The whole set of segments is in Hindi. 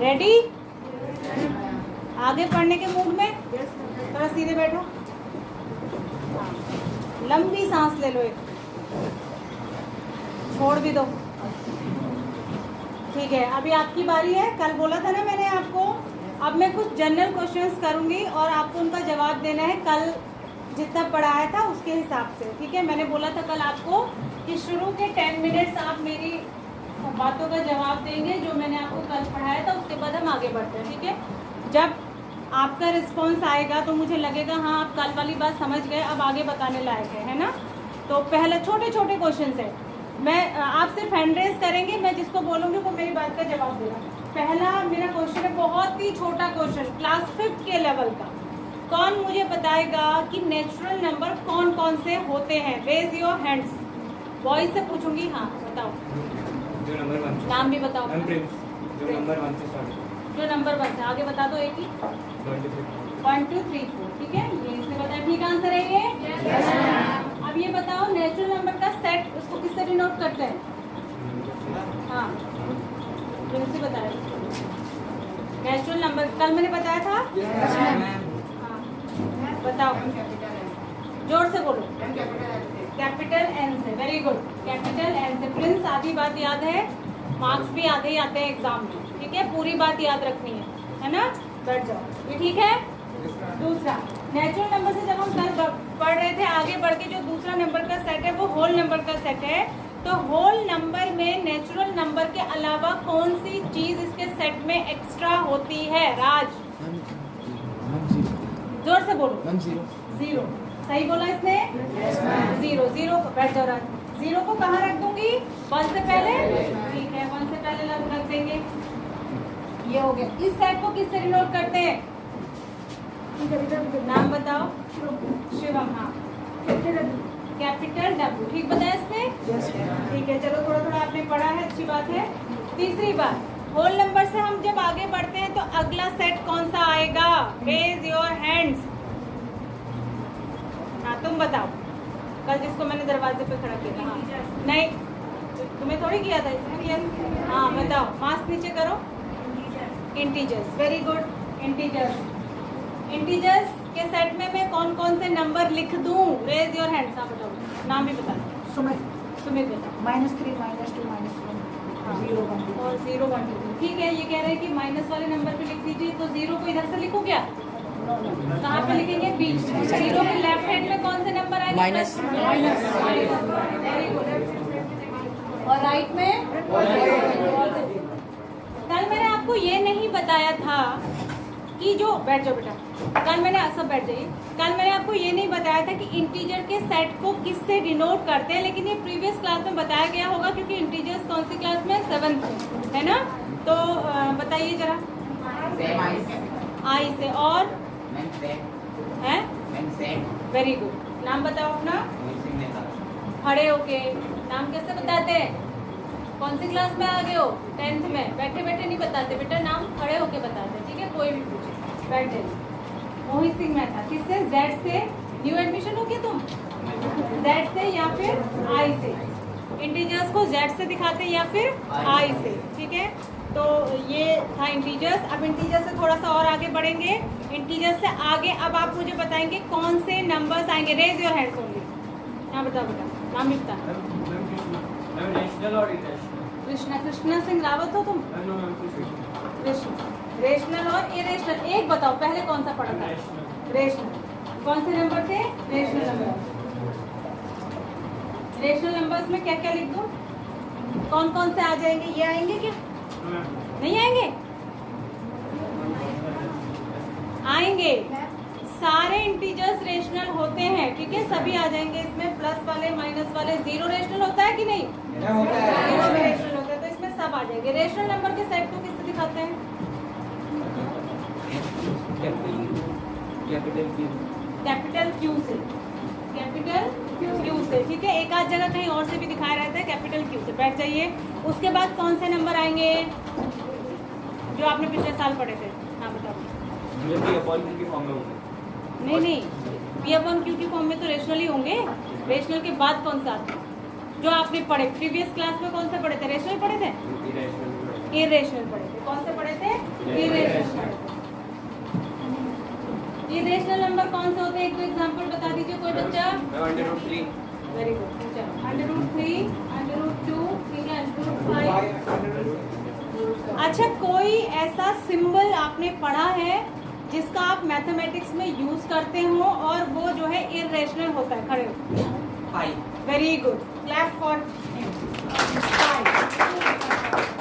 रेडी? आगे पढ़ने के मूड में? थोड़ा सीधे बैठो, लंबी सांस ले लो, एक छोड़ भी दो। ठीक है, अभी आपकी बारी है। कल बोला था ना मैंने आपको, अब मैं कुछ जनरल क्वेश्चंस करूंगी और आपको उनका जवाब देना है कल जितना पढ़ाया था उसके हिसाब से। ठीक है, मैंने बोला था कल आपको कि शुरू के 10 मिनट्स आप मेरी बातों का जवाब देंगे जो मैंने आपको कल पढ़ाया था, उसके बाद हम आगे बढ़ते हैं। ठीक है, जब आपका रिस्पॉन्स आएगा तो मुझे लगेगा हाँ आप कल वाली बात समझ गए, अब आगे बताने लायक है ना। तो पहले छोटे छोटे क्वेश्चन है, मैं आप सिर्फ हैंड रेज करेंगे, मैं जिसको बोलूँगी वो मेरी बात का जवाब देगा। पहला मेरा क्वेश्चन है, बहुत ही छोटा क्वेश्चन, क्लास 5 के लेवल का। कौन मुझे बताएगा कि नेचुरल नंबर कौन कौन से होते हैं? Raise your hands. बॉयज से पूछूंगी, हाँ बताओ। जो नंबर 1 से, नाम भी बताओ। जो नंबर 1 से स्टार्ट, जो नंबर 1 से, आगे बता दो एक ही। 1 2 3 4। ठीक है, ये इसने बताया, ठीक आंसर है ये। अब ये बताओ नेचुरल नंबर का सेट उसको किससे डिनोट करते हैं? हाँ प्रिंस से बताया नेचुरल नंबर, कल मैंने बताया था। हाँ बताओ, जोर से बोलो। कैपिटल एन से, वेरी गुड, कैपिटल एन से। प्रिंस आधी बात याद है, मार्क्स भी आधे ही आते हैं एग्जाम में। ठीक है, पूरी बात याद रखनी है ना। बैठ जाओ, ये ठीक है। दूसरा, नेचुरल नंबर से जब हम कल पढ़ रहे थे, आगे बढ़ के जो दूसरा नंबर का सेट है वो होल नंबर का सेट है। तो होल नंबर में नेचुरल नंबर के अलावा कौन सी चीज इसके सेट में एक्स्ट्रा होती है? राज जोर से बोलो। जीरो। सही बोला इसने। जीरो। जीरो बैठ जाओ राज। जीरो को कहाँ रख दूंगी? 1 से पहले। ठीक है, 1 से पहले रख देंगे। ये हो गया। इस सेट को किससे डिनोट करते हैं? नाम बताओ। शिवम। हाँ कैपिटल डब्ल्यू, ठीक बताया इसने। ठीक है, चलो थोड़ा थोड़ा आपने पढ़ा है, अच्छी बात है। तीसरी बात, होल नंबर से हम जब आगे बढ़ते हैं तो अगला सेट कौन सा आएगा? Raise your hands. हाँ तुम बताओ, कल जिसको मैंने दरवाजे पे खड़ा किया। हाँ नहीं, तुम्हें थोड़ी किया था इसने। हाँ बताओ, मास्क नीचे करो। Integers, very good. इंटीजर्स के सेट में मैं कौन कौन से नंबर लिख दूं? Raise your hands. हाँ बताओ, नाम भी बता दो। सुमित बताओ। -3 -2 -1 0 1 और 0 1 2। ठीक है, ये कह रहे हैं कि माइनस वाले नंबर पे लिख दीजिए, तो 0 को इधर से लिखो क्या? कहाँ पे लिखेंगे? बीच में। 0 के लेफ्ट हैंड में कौन से नंबर आएंगे? माइनस। Very good. और राइट में? कल मैंने आपको ये नहीं बताया था कि जो, बैठ जाओ बेटा, कल मैंने, सब बैठ जाइए। कल मैंने आपको ये नहीं बताया था कि इंटीजर के सेट को किससे डिनोट करते हैं, लेकिन ये प्रीवियस क्लास में बताया गया होगा क्योंकि इंटीजर्स कौन सी क्लास में? 7th में, है ना। तो बताइए जरा। आई से। और है? Very good. नाम बताओ अपना। खड़े होके। नाम कैसे बताते हैं? कौन सी क्लास में आ गए हो? 10th में। बैठे बैठे नहीं बताते बेटा, नाम खड़े होके बताते हैं। ठीक है, कोई भी पूछे। बैठ जाइए। मोहित सिंह मेहता। किससे? जेड से। न्यू एडमिशन हो क्या तुम? जेड से या फिर आई से? इंटीजर्स को जेड से दिखाते हैं या फिर आई से। ठीक है, तो ये था इंटीजर्स। अब इंटीजर्स से थोड़ा सा और आगे बढ़ेंगे। इंटीजर्स से आगे अब आप मुझे बताएंगे कौन से नंबर्स आएंगे। Raise your hands only. हाँ बताओ बेटा, नाम भी बता। कृष्णा सिंह रावत हो तुम? रेशनल और इरेशनल, एक बताओ पहले कौन सा पढ़ा था? रेशनल। कौन से नंबर थे? Rational number. रेशनल नंबर्स में क्या क्या लिख दूं? कौन कौन से आ जाएंगे? ये आएंगे क्या? नहीं आएंगे? आएंगे। सारे इंटीजर्स रेशनल होते हैं। ठीक है, सभी आ जाएंगे इसमें, प्लस वाले माइनस वाले। 0 रेशनल होता है कि नहीं? होता है। 0 रेशनल होता है, तो इसमें सब आ जाएंगे। रेशनल नंबर के सेट को किससे दिखाते हैं? कैपिटल क्यू से। कैपिटल क्यू से। ठीक है, एक आध जगह कहीं और से भी दिखाया रहता है, कैपिटल क्यू से। बैठ जाइए। उसके बाद कौन से नंबर आएंगे जो आपने पिछले साल पढ़े थे? हाँ बताओ। नहीं, पी अपॉन क्यू की फॉर्म में तो रेशनल ही होंगे। रेशनल के बाद कौन सा आता है जो आपने पढ़े? प्रीवियस क्लास में कौन सा पढ़े थे? रेशनल पढ़े थे? इरेशनल पढ़े थे। कौन से पढ़े थे? इरेशनल। इरेशनल नंबर कौन से होते हैं? एक तो एग्जांपल बता दीजिए कोई बच्चा। √3। Very good. चलो √3, √2, ठीक है, √5। अच्छा, कोई ऐसा सिंबल आपने पढ़ा है जिसका आप मैथमेटिक्स में यूज करते हो और वो जो है इरेशनल होता है? खड़े हो। पाई। वेरी गुड, क्लैप फॉर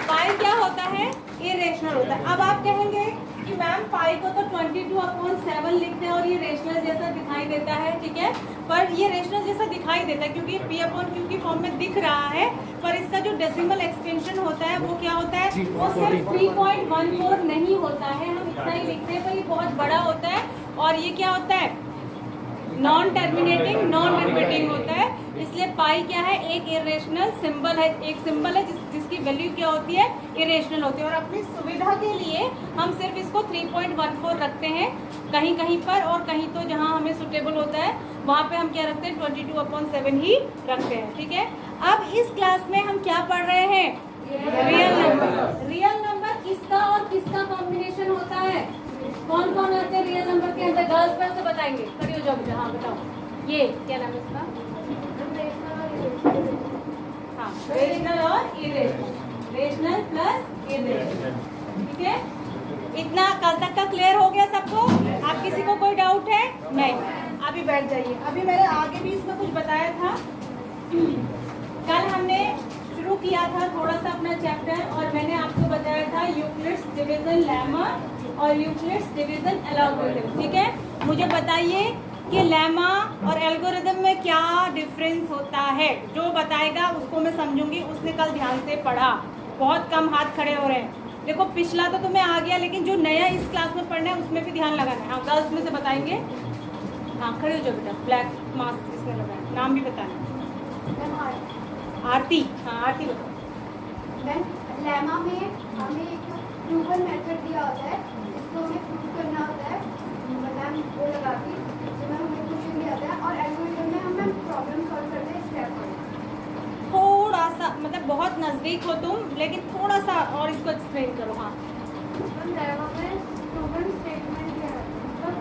पाई। क्या होता है? इरेशनल होता है। अब आप कहेंगे कि मैम पाई को तो 22/7 लिखते हैं और ये रेशनल जैसा दिखाई देता है, ठीक है, पर ये रेशनल जैसा दिखाई देता है क्योंकि P/Q की फॉर्म में दिख रहा है, पर इसका जो डेसिमल एक्सटेंशन होता है वो क्या होता है? वो सिर्फ 3.14 नहीं होता है, हम इतना ही लिखते हैं, पर ये बहुत बड़ा होता है और ये क्या होता है? नॉन टर्मिनेटिंग, नॉन रिपीटिंग होता है। इसलिए पाई क्या है? एक इरेशनल सिंबल है, एक सिंबल है जिसकी वैल्यू क्या होती है? इरेशनल होती है। और अपनी सुविधा के लिए हम सिर्फ इसको 3.14 रखते हैं कहीं कहीं पर, और कहीं तो जहां हमें सुटेबल होता है वहां पे हम क्या रखते हैं? 22/7 ही रखते हैं, ठीक है। अब इस क्लास में हम क्या पढ़ रहे हैं? Real number. रियल नंबर किसका और किसका कॉम्बिनेशन होता है? कौन कौन आते हैं रियल नंबर के अंदर? गर्ल्स में से बताएंगे। खड़ी हो जाओ बेटा। हाँ बताओ, ये क्या नाम है इसका? हाँ, रेशनल और इरेशनल। रेशनल प्लस इरेशनल, ठीक है। इतना कल तक का क्लियर हो गया सबको? आप किसी को कोई डाउट है? नहीं। अभी बैठ जाइए। अभी मैंने आगे भी इसमें कुछ बताया था। कल हमने शुरू किया था थोड़ा सा अपना चैप्टर और मैंने आपको बताया था यूक्लिड्स डिवीजन लेमा और यूक्लिड्स डिवीजन एल्गोरिथम, ठीक है। मुझे बताइए कि लेमा और एल्गोरिथम में क्या डिफरेंस होता है? जो बताएगा उसको मैं समझूंगी, उसने कल ध्यान से पढ़ा। बहुत कम हाथ खड़े हो रहे हैं। देखो पिछला तो तुम्हें आ गया, लेकिन जो नया इस क्लास में पढ़ना है उसमें भी ध्यान लगाना है। हाँ, गर्ल्स में से बताएंगे। हाँ, खड़े हो जाओ बेटा। ब्लैक मास्क जिसने लगाया, नाम भी बताना। आरती। हाँ, आरती बताओ। लेमा में हमें एक प्रूवन मेथड दिया होता है, जिसको हमें प्रूव करना होता है, मतलब वो लगा के जिसमें हमें क्वेश्चन दिया होता है, और एल्गोरिथम में हम प्रॉब्लम सॉल्व करते हैं स्टेप बाय स्टेप। थोड़ा सा मतलब बहुत नजदीक हो तुम, लेकिन थोड़ा सा और इसको एक्सप्लेन करो। हाँ, लेमा में प्रूवन स्टेटमेंट दिया होता है, मतलब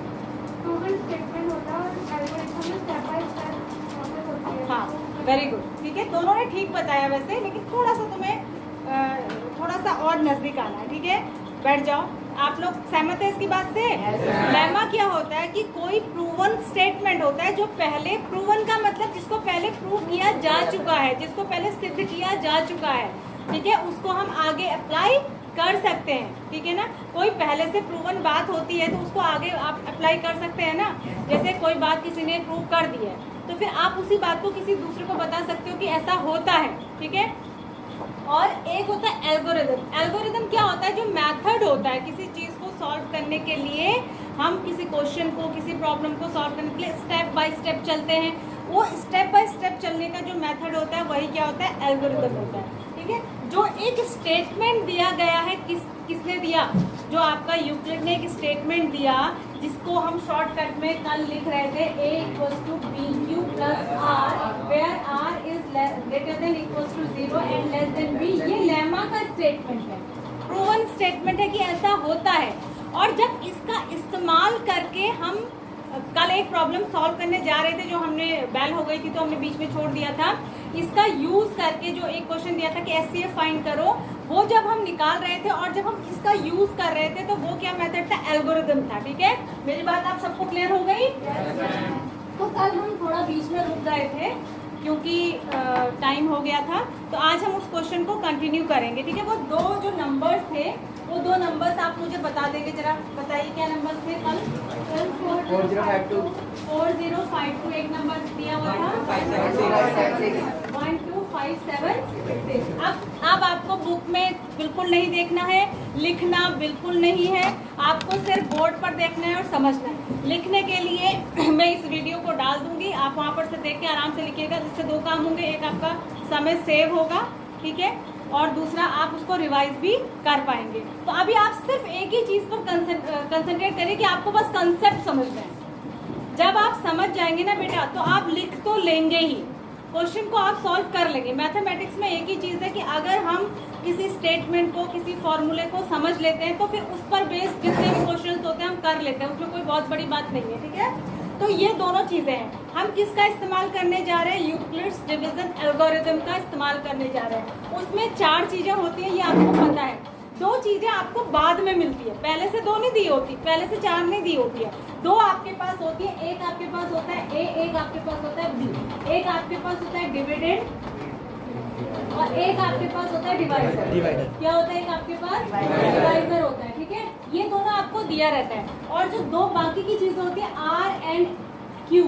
प्रूवन स्टेटमेंट होता है और एल्गोरिथम में स्टेप बाय स्टेप प्रोसेस होती है। हाँ, वेरी गुड, ठीक है। दोनों ने ठीक बताया वैसे, लेकिन थोड़ा सा तुम्हें थोड़ा सा और नजदीक आना है, ठीक है। बैठ जाओ। आप लोग सहमत है इसकी बात से? लेमा क्या होता है कि कोई प्रूवन स्टेटमेंट होता है जो पहले, प्रूवन का मतलब जिसको पहले प्रूव किया जा चुका है, जिसको पहले सिद्ध किया जा चुका है, ठीक है, उसको हम आगे अप्लाई कर सकते हैं, ठीक है ना। कोई पहले से प्रूवन बात होती है तो उसको आगे आप अप्लाई कर सकते हैं ना। जैसे कोई बात किसी ने प्रूव कर दी है तो फिर आप उसी बात को किसी दूसरे को बता सकते हो कि ऐसा होता है, ठीक है। और एक होता है एल्गोरिथम। एल्गोरिथम क्या होता है? जो मेथड होता है किसी चीज़ को सॉल्व करने के लिए, हम किसी क्वेश्चन को, किसी प्रॉब्लम को सॉल्व करने के लिए स्टेप बाय स्टेप चलते हैं। वो स्टेप बाय स्टेप चलने का जो मेथड होता है वही क्या होता है? एल्गोरिथम होता है, ठीक है। जो एक स्टेटमेंट दिया गया है, किसने दिया? जो आपका यूक्लिड ने एक स्टेटमेंट दिया जिसको हम शॉर्टकट में कल लिख रहे थे, A = BQ + R, where R is greater than equals to 0 and less than B। ये लेमा का स्टेटमेंट है, प्रूवन स्टेटमेंट है कि ऐसा होता है। और जब इसका इस्तेमाल करके हम कल एक प्रॉब्लम सॉल्व करने जा रहे थे, जो हमने बैल हो गई थी तो हमने बीच में छोड़ दिया था, इसका यूज करके जो एक क्वेश्चन दिया था कि SCF फाइंड करो, वो जब हम निकाल रहे थे और जब हम इसका यूज कर रहे थे तो वो क्या मेथड था? एल्गोरिथम था, ठीक है। मेरी बात आप सबको क्लियर हो गई? तो कल हम थोड़ा बीच में रुक गए थे क्योंकि टाइम हो गया था, तो आज हम उस क्वेश्चन को कंटिन्यू करेंगे, ठीक है। वो दो जो नंबर्स थे, वो दो नंबर्स आप मुझे बता देंगे। जरा बताइए क्या नंबर थे कल? 4052 एक नंबर दिया हुआ था, 125766। अब आपको बुक में बिल्कुल नहीं देखना है, लिखना बिल्कुल नहीं है, आपको सिर्फ बोर्ड पर देखना है और समझना है। लिखने के लिए मैं इस वीडियो को डाल दूंगी, आप वहाँ पर से देख के आराम से लिखिएगा। जिससे दो काम होंगे, एक आपका समय सेव होगा, ठीक है, और दूसरा आप उसको रिवाइज भी कर पाएंगे। तो अभी आप सिर्फ एक ही चीज़ पर कंसंट्रेट करिए कि आपको बस कंसेप्ट समझना है। जब आप समझ जाएंगे ना बेटा, तो आप लिख तो लेंगे ही, क्वेश्चन को आप सॉल्व कर लेंगे। मैथमेटिक्स में एक ही चीज़ है कि अगर हम किसी स्टेटमेंट को, किसी फॉर्मूले को समझ लेते हैं तो फिर उस पर बेस्ड जितने भी क्वेश्चन होते हैं हम कर लेते हैं, उसमें कोई बहुत बड़ी बात नहीं है, ठीक है। तो ये दोनों चीज़ें हैं। हम किसका इस्तेमाल करने जा रहे हैं? यूक्लिड्स डिवीजन एल्गोरिथम का इस्तेमाल करने जा रहे हैं। उसमें 4 चीज़ें होती हैं, ये आपको पता है। 2 चीज़ें आपको बाद में मिलती है, पहले से 2 नहीं दी होती, पहले से 4 नहीं दी होती है। 2 आपके पास होती है, एक आपके पास होता है ए, एक आपके पास होता है बी, एक आपके पास होता है डिविडेंड और एक आपके पास होता है डिवाइजर। क्या होता है? एक आपके पास डिवाइजर होता है, ठीक है। ये दोनों आपको दिया रहता है। और जो 2 बाकी की चीजें होती है आर एंड क्यू,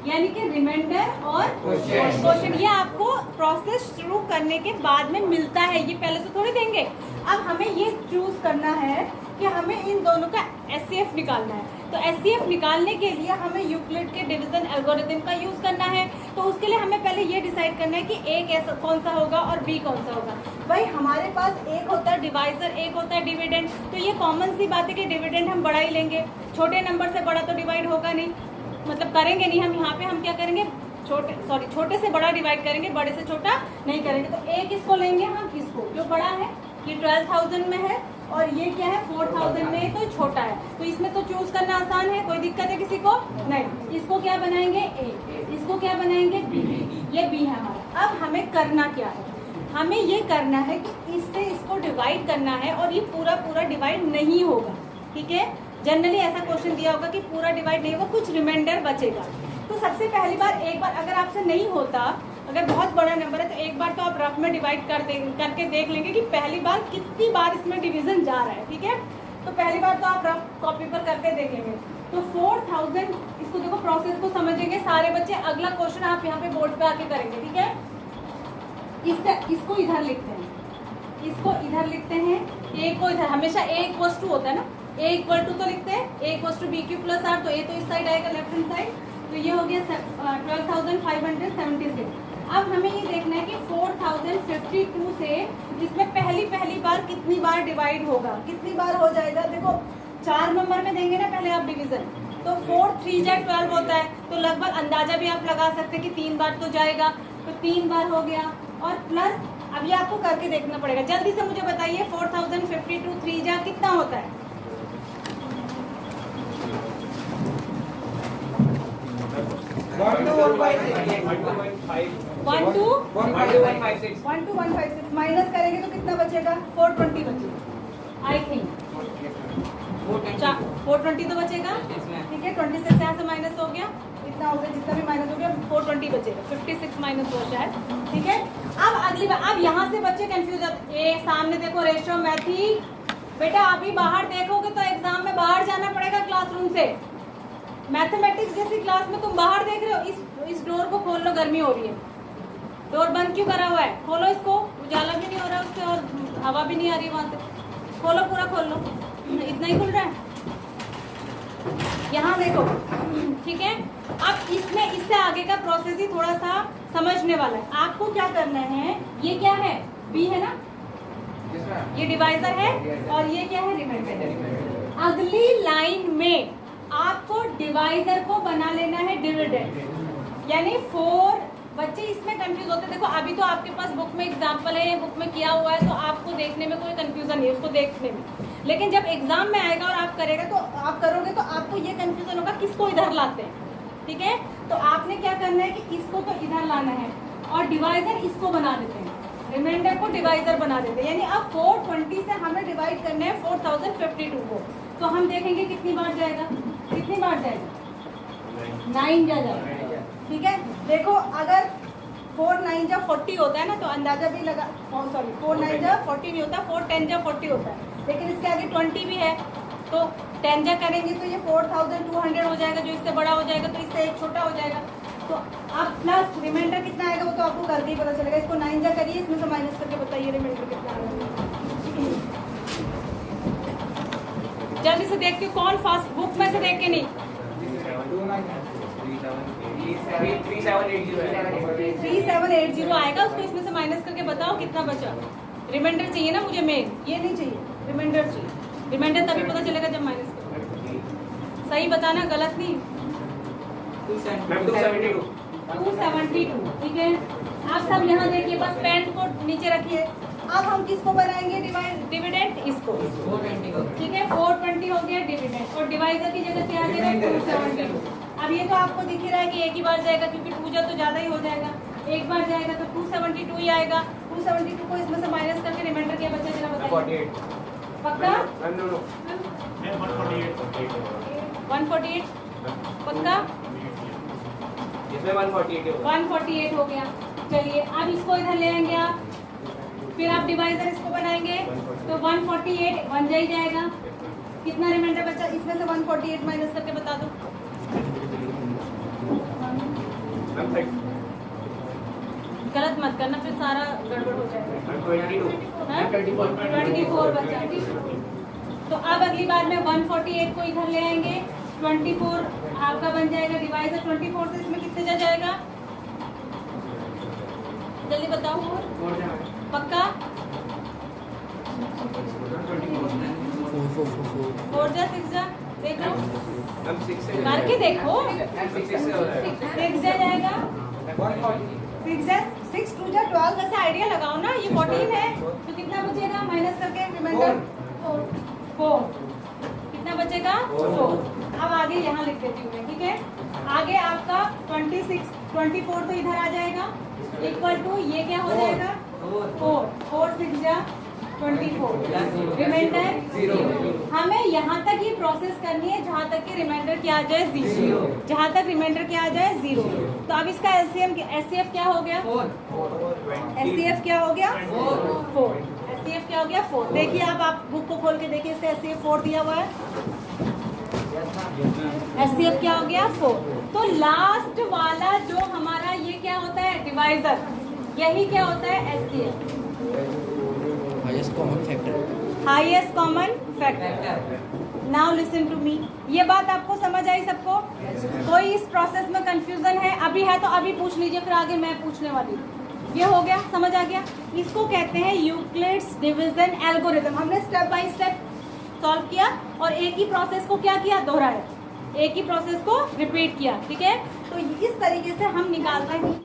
यानी कि रिमाइंडर और क्वेश्चन, ये आपको प्रोसेस शुरू करने के बाद में मिलता है, ये पहले से थोड़ी देंगे। अब हमें ये चूज करना है कि हमें इन दोनों का एचसीएफ निकालना है। तो एचसीएफ निकालने के लिए हमें यूक्लिड के डिवीजन एल्गोरिथम का यूज करना है। तो उसके लिए हमें पहले ये डिसाइड करना है कि ए कैसा कौन सा होगा और बी कौन सा होगा। भाई हमारे पास एक होता है डिवाइजर, एक होता है डिविडेंड, तो ये कॉमन सी बात है कि डिविडेंड हम बड़ा ही लेंगे, छोटे नंबर से बड़ा तो डिवाइड होगा नहीं, मतलब करेंगे नहीं। हम यहाँ पे हम क्या करेंगे? छोटे से बड़ा डिवाइड करेंगे, बड़े से छोटा नहीं करेंगे। तो एक इसको लेंगे हम, इसको जो बड़ा है ये 12,000 में है और ये क्या है 4,000 में, तो छोटा है। तो इसमें तो चूज करना आसान है, कोई दिक्कत है किसी को? नहीं। इसको क्या बनाएंगे? ए, इसको क्या बनाएंगे? बी। ये बी है हमारा। अब हमें करना क्या है? हमें ये करना है कि इससे इसको डिवाइड करना है और ये पूरा डिवाइड नहीं होगा, ठीक है। जनरली ऐसा क्वेश्चन दिया होगा कि पूरा डिवाइड नहीं होगा, कुछ रिमाइंडर बचेगा। तो सबसे पहली बार एक बार अगर आपसे नहीं होता, अगर बहुत बड़ा नंबर है तो एक बार तो आप रफ में डिवाइड करके देख लेंगे कि पहली बार कितनी बार इसमें डिवीजन जा रहा है, ठीक है। तो पहली बार तो आप रफ कॉपी पर करके देखेंगे। तो 4,000, इसको देखो प्रोसेस को समझेंगे सारे बच्चे। अगला क्वेश्चन आप यहाँ पे बोर्ड पे आके करेंगे, ठीक है। इसको इधर लिखते हैं, इसको इधर लिखते हैं, ए को इधर, हमेशा ए इक्वल टू होता है ना, ए इक्वल टू तो लिखते हैं, A equal to B Q plus R, तो ए तो इस साइड आएगा लेफ्ट हैंड साइड। तो ये हो गया 12,576। अब हमें ये देखना है कि 4,052 से इसमें पहली बार कितनी बार डिवाइड होगा, कितनी बार हो जाएगा। देखो 4 नंबर में देंगे ना पहले आप डिवीजन, तो 4 3 जा 12 होता है, तो लगभग अंदाजा भी आप लगा सकते हैं कि 3 बार तो जाएगा, तो 3 बार हो गया। और प्लस अब ये आपको करके देखना पड़ेगा, जल्दी से मुझे बताइए 4,052 3 जा कितना होता है? 12,156 माइनस करेंगे तो कितना बचेगा? 420 बचेगा आई थिंक। 420 तो बचेगा, ठीक है। 26 यहाँ से माइनस हो गया, इतना हो गया, जितना भी माइनस हो गया 420 बचेगा, 56 माइनस हो शायद, ठीक है। अब अगली बार, अब यहाँ से बच्चे कंफ्यूज होते, ए सामने देखो रेशियो मैथी, बेटा अभी बाहर देखोगे तो एग्जाम में बाहर जाना पड़ेगा क्लासरूम से। मैथमेटिक्स जैसी क्लास में तुम बाहर देख रहे हो, इस डोर को खोल लो, गर्मी हो रही है। डोर बंद क्यों करा हुआ है? खोलो इसको, उजाला भी नहीं हो रहा है उससे और हवा भी नहीं आ रही वहां से। खोलो, पूरा खोल लो, इतना ही खुल रहा है। यहाँ देखो, ठीक है। अब इसमें इससे आगे का प्रोसेस ही थोड़ा सा समझने वाला है। आपको क्या करना है, ये क्या है? बी है ना, ये डिवाइजर है और ये क्या है? रिमाइंडर। अगली लाइन में आपको डिवाइजर को बना लेना है डिविडेंड, यानी 4। बच्चे इसमें कंफ्यूज होते हैं। देखो अभी तो आपके पास बुक में एग्जाम्पल है, बुक में किया हुआ है, तो आपको देखने में कोई कंफ्यूजन नहीं है उसको देखने में। लेकिन जब एग्जाम में आएगा और आप करेगा तो आप करोगे तो आपको ये कंफ्यूजन होगा किसको इधर लाते हैं, ठीक है। तो आपने क्या करना है कि इसको तो इधर लाना है और डिवाइजर इसको बना देते हैं, रिमाइंडर को डिवाइजर बना देते हैं। यानी अब 420 से हमें डिवाइड करना है 4,052 को। तो हम देखेंगे कितनी बार जाएगा, कितनी बार जाएगा? 9 जाएगा, ठीक है। देखो अगर 4 9 जा 40 होता है ना, तो अंदाजा भी लगा, सॉरी 4 9 जा 40 नहीं होता, 4 10 जा 40 होता है, लेकिन इसके आगे 20 भी है, तो 10 जा करेंगे तो ये 4,200 हो जाएगा, जो इससे बड़ा हो जाएगा, तो इससे एक छोटा हो जाएगा। तो अब प्लस रिमाइंडर कितना आएगा वो तो आपको करके ही पता चलेगा। इसको 9 जा करिए, इसमें से माइनस करके बताइए रिमाइंडर कितना आएगा। जल्दी से देखती हूँ कौन फास्ट, बुक में से देख के नहीं। 3780 आएगा, उसको इसमें से माइनस करके बताओ कितना बचा। रिमाइंडर चाहिए ना मुझे, मेन ये नहीं चाहिए, रिमाइंडर चाहिए। रिमाइंडर तभी पता चलेगा जब माइनस करो। सही बताना, गलत नहीं। 272, ठीक है। आप सब यहाँ देखिए, बस पेन को नीचे रखिए। अब हम किसको बनाएंगे डिविडेंड? इसको, 420 को। ठीक है। 420 हो गया डिविडेंड, और डिवाइजर की जगह क्या आ जाएगा? 272। अब ये तो आपको दिख ही रहा है कि एक ही बार जाएगा, क्योंकि 2 जा तो ज़्यादा ही हो जाएगा। एक बार जाएगा तो 272 ही आएगा। 272 को इसमें से माइनस करके रिमाइंडर क्या बचा, जरा बताइए। 48। पक्का? नो 148 पक्का? इसमें 148 होगा। 148 हो गया। चलिए अब इसको इधर ले आएंगे आप, फिर आप डिवाइजर इसको बनाएंगे तो 148 बन जा ही जाएगा। कितना रिमाइंडर बचा इसमें से? 148 माइनस करके बता दो। गलत मत करना, फिर सारा गड़बड़ हो जाएगा। 24 बचा। तो अब अगली बार में 148 को इधर ले आएंगे, 24 आपका बन जाएगा डिवाइजर। 24 से इसमें कितने जा जाएगा? जल्दी बताओ। पक्का? 4 जा 6 जा, देखो करके देखो। 6 जा जाएगा, 6 2 जा 12। वैसे आइडिया लगाओ ना, ये 14 है तो कितना बचेगा? माइनस करके रिमाइंडर 4। कितना बचेगा? 4। अब आगे यहाँ लिख देती हूँ मैं, ठीक है। आगे आपका 24 तो इधर आ जाएगा, इक्वल टू ये क्या हो जाएगा? 4 6 जा 24, रिमाइंडर 0। हमें यहाँ तक ही प्रोसेस करनी है जहाँ तक कि रिमाइंडर क्या आ जाए? 0। जहाँ तक रिमाइंडर क्या आ जाए? 0। तो अब इसका एचसीएफ क्या हो गया? 4। क्या हो गया? 4। एचसीएफ क्या हो गया? 4। देखिए आप बुक को खोल के देखिए, इसका एचसीएफ 4 दिया हुआ है। एचसीएफ क्या हो गया? 4। तो लास्ट वाला जो हमारा ये क्या होता है? डिवाइजर। यही क्या होता है? HCF, highest common factor. Now listen to me. ये बात आपको समझ आई सबको? कोई इस प्रोसेस में कंफ्यूजन है? अभी है तो अभी पूछ लीजिए, फिर आगे मैं पूछने वाली हूँ। ये हो गया, समझ आ गया? इसको कहते हैं यूक्लिड्स डिवीजन एल्गोरिथम। हमने स्टेप बाय स्टेप सॉल्व किया और एक ही प्रोसेस को क्या किया? दोहराया। एक ही प्रोसेस को रिपीट किया, ठीक है। तो इस तरीके से हम निकालते हैं